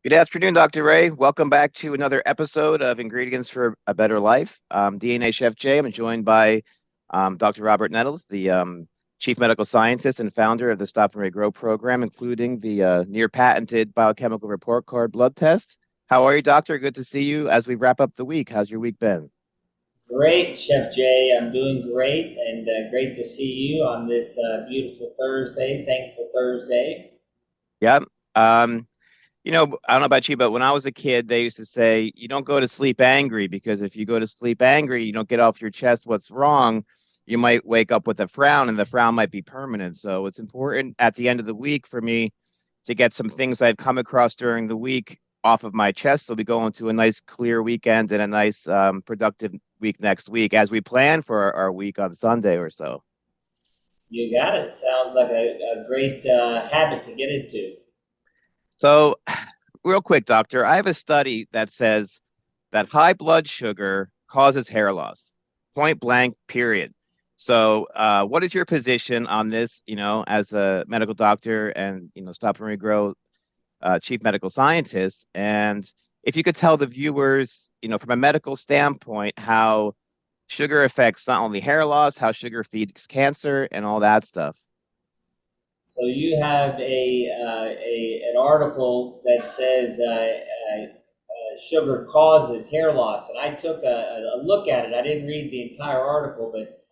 Good afternoon, Dr. Ray. Welcome back to another episode of Ingredients for a Better Life. DNA Chef Jay. I'm joined by Dr. Robert Nettles, the Chief Medical Scientist and founder of the Stop and Regrow program, including the near patented biochemical report card blood test. How are you, Doctor? Good to see you as we wrap up the week. How's your week been? Great, Chef Jay. I'm doing great and great to see you on this beautiful Thursday, thankful Thursday. Yeah. Um, I don't know about you, but when I was a kid, they used to say, you don't go to sleep angry because if you go to sleep angry, you don't get off your chest what's wrong. You might wake up with a frown and the frown might be permanent. So it's important at the end of the week for me to get some things I've come across during the week off of my chest. So we go into a nice clear weekend and a nice productive week next week as we plan for our week on Sunday or so. You got it. Sounds like a great habit to get into. So real quick, doctor, I have a study that says that high blood sugar causes hair loss, point blank, period. So, what is your position on this, as a medical doctor and, Stop and Regrow chief medical scientist? And if you could tell the viewers, from a medical standpoint, how sugar affects not only hair loss, how sugar feeds cancer and all that stuff. So you have an article that says sugar causes hair loss, and I took a look at it. I didn't read the entire article, but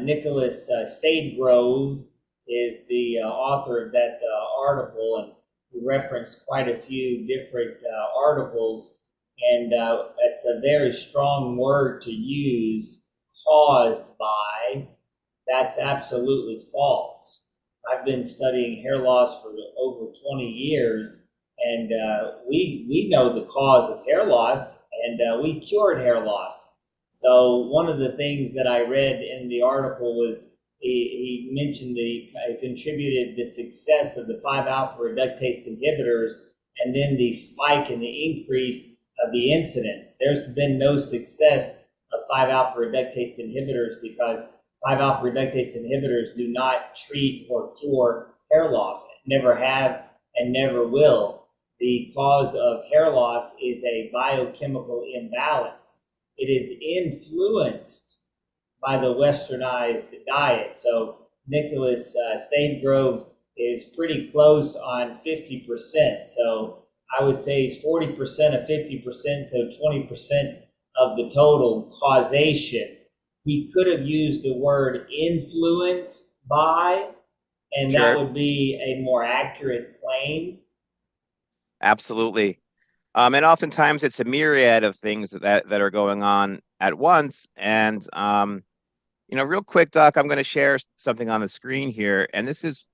Nicholas Sadegrove is the author of that article, and we referenced quite a few different articles, and it's a very strong word to use, caused by. That's absolutely false. I've been studying hair loss for over 20 years, and we know the cause of hair loss, and we cured hair loss. So one of the things that I read in the article was he mentioned contributed the success of the 5-alpha reductase inhibitors, and then the spike and the increase of the incidence. There's been no success of 5-alpha reductase inhibitors because 5-alpha reductase inhibitors do not treat or cure hair loss, never have and never will. The cause of hair loss is a biochemical imbalance. It is influenced by the westernized diet. So Nicholas Sadegrove is pretty close on 50%. So I would say he's 40% of 50%, so 20% of the total causation. He could have used the word influenced by, and that Sure, would be a more accurate claim. absolutely. And oftentimes it's a myriad of things that are going on at once. And real quick, Doc, I'm going to share something on the screen here, and this is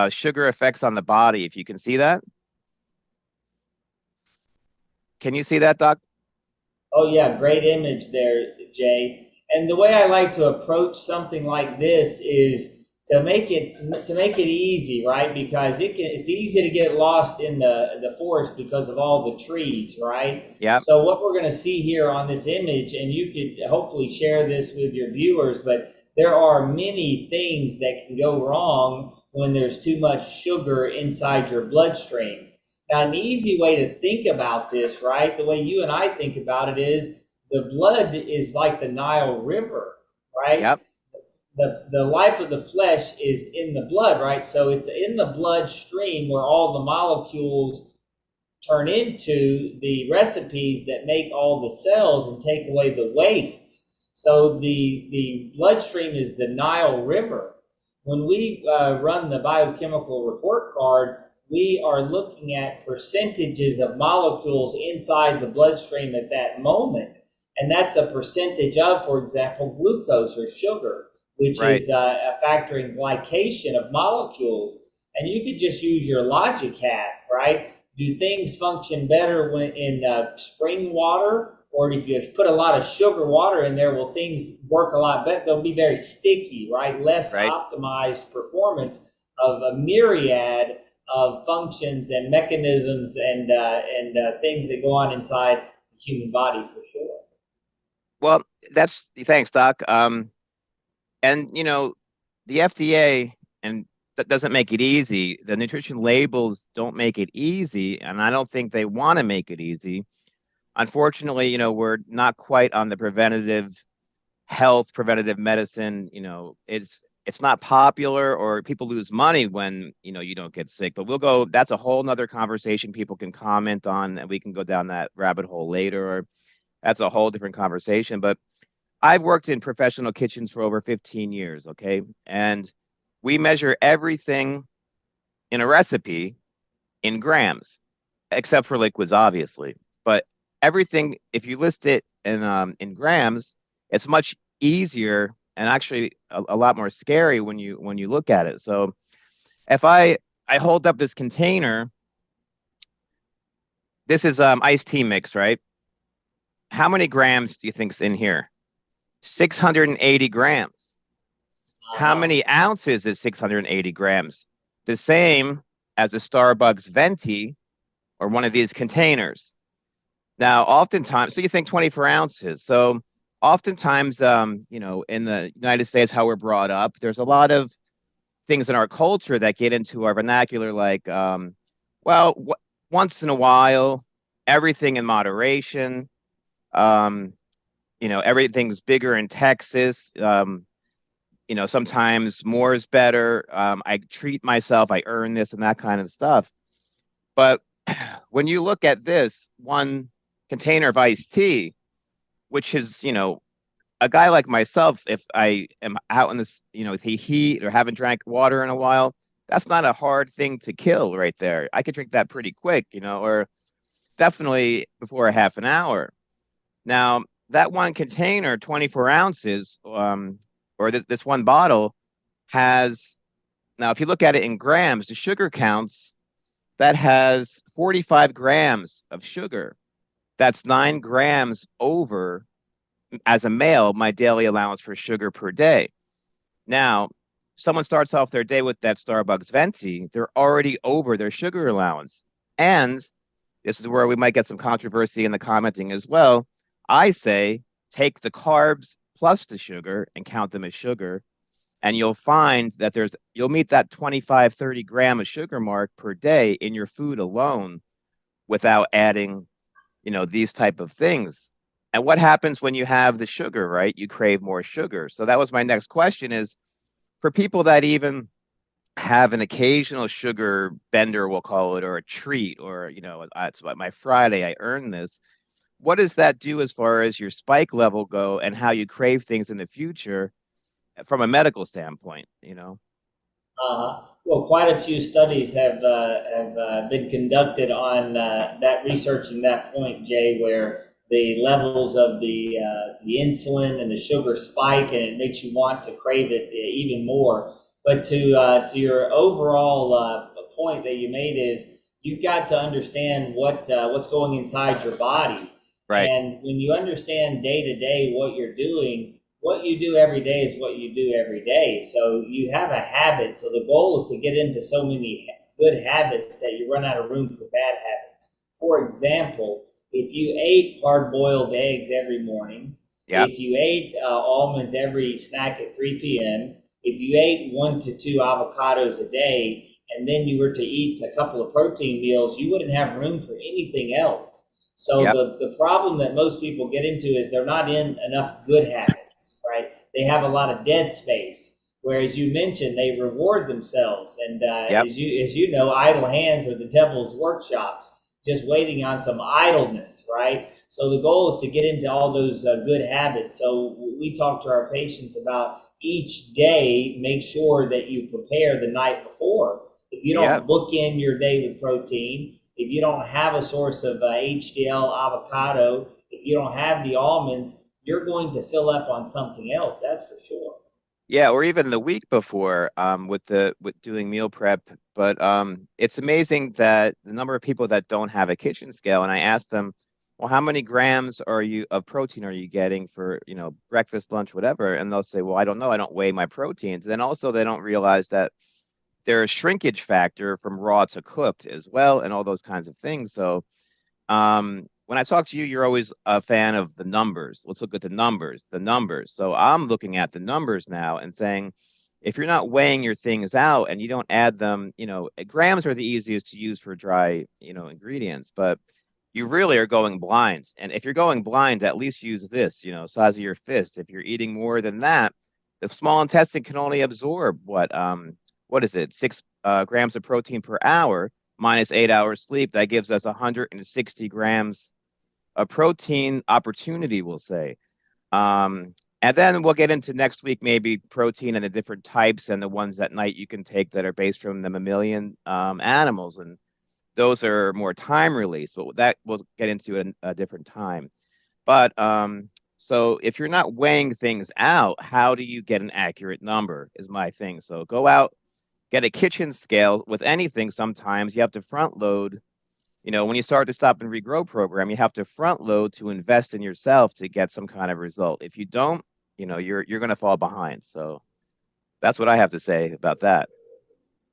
sugar effects on the body. If you can see that, can you see that, Doc? Oh yeah, great image there, Jay. And the way I like to approach something like this is to make it easy, right? Because it's easy to get lost in the forest because of all the trees, right? Yeah, So what we're going to see here on this image, and you could hopefully share this with your viewers, but there are many things that can go wrong when there's too much sugar inside your bloodstream. Now, an easy way to think about this, right? The way you and I think about it is the blood is like the Nile River, right? yep, The life of the flesh is in the blood, right? So it's in the bloodstream where all the molecules turn into the recipes that make all the cells and take away the wastes. So the bloodstream is the Nile River. When we run the biochemical report card, we are looking at percentages of molecules inside the bloodstream at that moment. And that's a percentage of, for example, glucose or sugar, which right. is a factor in glycation of molecules. And you could just use your logic hat, right? Do things function better when in spring water? Or if you put a lot of sugar water in there, will things work a lot better? They'll be very sticky, right? Less Right. optimized performance of a myriad of functions and mechanisms and things that go on inside the human body for sure. Well, that's thanks, Doc. And the FDA and that doesn't make it easy. The nutrition labels don't make it easy, and I don't think they want to make it easy. Unfortunately, we're not quite on the preventative health, preventative medicine. It's not popular, or people lose money when you don't get sick. But we'll go. That's a whole nother conversation people can comment on, and we can go down that rabbit hole later. Or that's a whole different conversation. But I've worked in professional kitchens for over 15 years. Okay, and we measure everything in a recipe in grams, except for liquids, obviously. But everything, if you list it in grams, it's much easier and actually a lot more scary when you look at it. So if I hold up this container, this is iced tea mix, right? How many grams do you think's in here? 680 grams. How Uh-huh. many ounces is 680 grams? The same as a Starbucks venti or one of these containers. Now, oftentimes, so you think 24 ounces. So oftentimes, in the United States, how we're brought up, there's a lot of things in our culture that get into our vernacular, like, well, once in a while, everything in moderation. Um, everything's bigger in Texas. Sometimes more is better. I treat myself, I earn this and that kind of stuff. But when you look at this one container of iced tea, which is, a guy like myself, if I am out in this, the heat or haven't drank water in a while, that's not a hard thing to kill right there. I could drink that pretty quick, or definitely before a half an hour. Now, that one container, 24 ounces, or this one bottle has, now, if you look at it in grams, the sugar counts, that has 45 grams of sugar. That's 9 grams over, as a male, my daily allowance for sugar per day. Now, someone starts off their day with that Starbucks venti, they're already over their sugar allowance. And this is where we might get some controversy in the commenting as well. I say take the carbs plus the sugar and count them as sugar. And you'll find that you'll meet that 25, 30 gram of sugar mark per day in your food alone without adding, these type of things. And what happens when you have the sugar, right? You crave more sugar. So that was my next question, is for people that even have an occasional sugar bender, we'll call it, or a treat, or, it's what my Friday, I earn this. What does that do as far as your spike level go and how you crave things in the future from a medical standpoint? Well, quite a few studies have been conducted on that research and that point, Jay, where the levels of the insulin and the sugar spike, and it makes you want to crave it even more. But to your overall point that you made is you've got to understand what's going inside your body, Right. and when you understand day to day what you're doing, what you do every day is what you do every day. So you have a habit. So the goal is to get into so many good habits that you run out of room for bad habits. For example, if you ate hard boiled eggs every morning, Yep. if you ate almonds every snack at 3 p.m., if you ate 1 to 2 avocados a day, and then you were to eat a couple of protein meals, you wouldn't have room for anything else. So Yep. the problem that most people get into is they're not in enough good habits, right? They have a lot of dead space. Whereas you mentioned they reward themselves, and Yep. as you know, idle hands are the devil's workshops, just waiting on some idleness, right? So the goal is to get into all those good habits. So we talk to our patients about each day. Make sure that you prepare the night before. If you don't Yep. book in your day with protein, if you don't have a source of HDL avocado, if you don't have the almonds, you're going to fill up on something else. That's for sure. Yeah, or even the week before, with doing meal prep. But it's amazing that the number of people that don't have a kitchen scale, and I ask them, well, how many grams of protein are you getting for, breakfast, lunch, whatever? And they'll say, well, I don't know, I don't weigh my proteins. Then also they don't realize that there's a shrinkage factor from raw to cooked as well, and all those kinds of things. So when I talk to you, you're always a fan of the numbers. Let's look at the numbers, the numbers. So I'm looking at the numbers now and saying, if you're not weighing your things out and you don't add them, grams are the easiest to use for dry, ingredients, but you really are going blind. And if you're going blind, at least use this, size of your fist. If you're eating more than that, the small intestine can only absorb what is it, 6 grams of protein per hour minus 8 hours sleep. That gives us 160 grams of protein opportunity, we'll say. And then we'll get into next week, maybe protein and the different types and the ones at night you can take that are based from the mammalian animals. And those are more time release, but that we'll get into at a different time. But so if you're not weighing things out, how do you get an accurate number is my thing. So go out, get a kitchen scale with anything. Sometimes you have to front load. When you start the Stop and Regrow program, you have to front load to invest in yourself to get some kind of result. If you don't, you're going to fall behind. So that's what I have to say about that.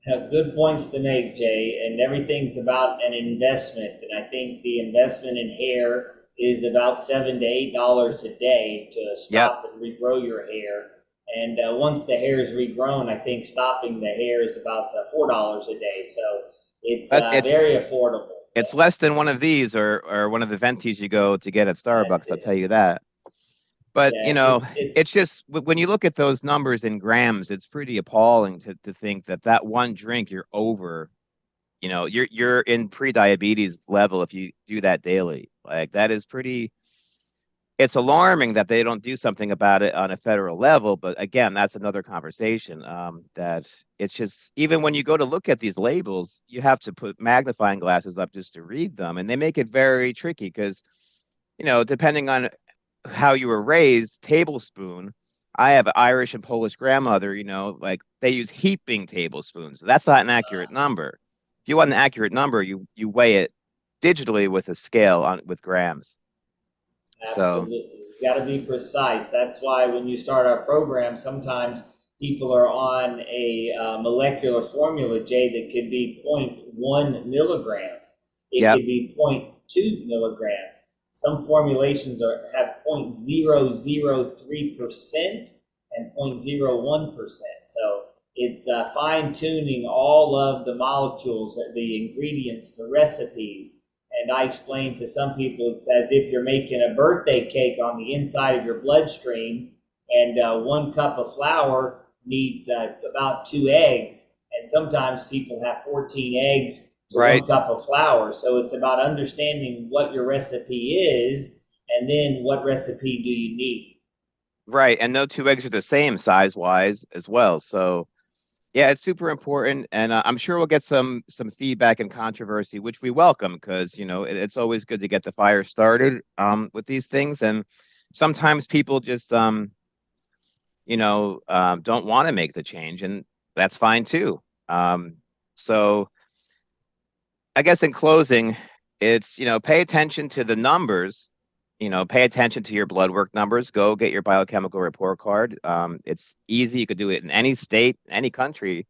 Have good points to make, Jay, and everything's about an investment. And I think the investment in hair is about $7 to $8 a day to Yep. stop and regrow your hair. And once the hair is regrown, I think stopping the hair is about $4 a day. So it's But very it's affordable. it's less than one of these or one of the ventis you go to get at That's Starbucks, I'll tell it. you that. But Yeah, it's it's just when you look at those numbers in grams, it's pretty appalling to think that one drink you're over, you're in pre-diabetes level if you do that daily. Like that is pretty, it's alarming that they don't do something about it on a federal level. But again, that's another conversation. That it's just even when you go to look at these labels, you have to put magnifying glasses up just to read them, and they make it very tricky because, depending on how you were raised, tablespoon. I have an Irish and Polish grandmother, like they use heaping tablespoons. That's not an accurate number. If you want an accurate number, you weigh it digitally with a scale on with grams. So, Absolutely. You got to be precise. That's why when you start our program, sometimes people are on a molecular formula, Jay, that could be zero point 0.1 milligrams. It yep, could be zero point 0.2 milligrams. Some formulations have 0.003% and 0.01%. So it's fine tuning all of the molecules, the ingredients, the recipes, and I explain to some people it's as if you're making a birthday cake on the inside of your bloodstream, and 1 cup of flour needs about 2 eggs. And sometimes people have 14 eggs to right, 1 cup of flour. So it's about understanding what your recipe is and then what recipe do you need. right. And no two eggs are the same size wise as well. So, yeah, it's super important, and I'm sure we'll get some feedback and controversy, which we welcome because it's always good to get the fire started with these things. And sometimes people just don't want to make the change, and that's fine too. So I guess in closing, it's pay attention to the numbers. Pay attention to your blood work numbers. Go get your biochemical report card. It's easy. You could do it in any state, any country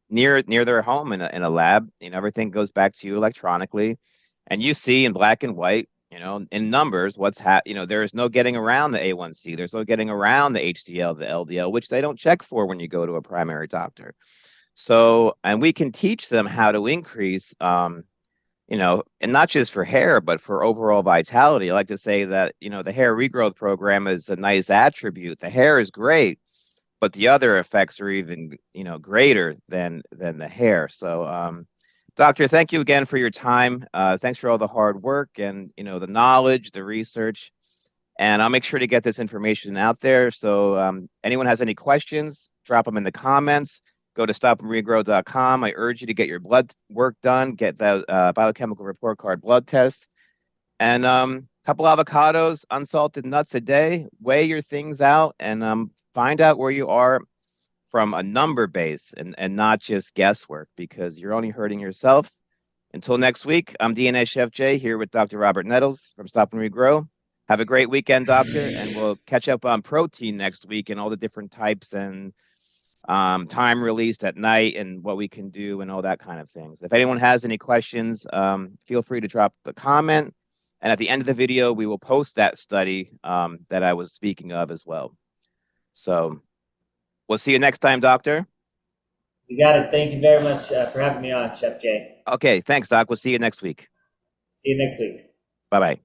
near their home in a lab. Everything goes back to you electronically, and you see in black and white, in numbers what's there is no getting around the A1C. There's no getting around the HDL, the LDL, which they don't check for when you go to a primary doctor. So, and we can teach them how to increase, and not just for hair, but for overall vitality. I like to say that, the hair regrowth program is a nice attribute. The hair is great, but the other effects are even greater than the hair. So doctor, thank you again for your time. Thanks for all the hard work and the knowledge, the research, and I'll make sure to get this information out there. So anyone has any questions, drop them in the comments. Go to stopandregrow.com. I urge you to get your blood work done, get the biochemical report card blood test, and couple avocados, unsalted nuts a day. Weigh your things out and find out where you are from a number base and not just guesswork because you're only hurting yourself. Until next week, I'm DNA Chef Jay here with Dr. Robert Nettles from Stop and Regrow. Have a great weekend, doctor, and we'll catch up on protein next week and all the different types and time released at night and what we can do and all that kind of things. If anyone has any questions, feel free to drop the comment. And at the end of the video, we will post that study that I was speaking of as well. So We'll see you next time, doctor. You got it. Thank you very much for having me on, Chef Jay. Okay, thanks, Doc. We'll see you next week. See you next week. Bye-bye.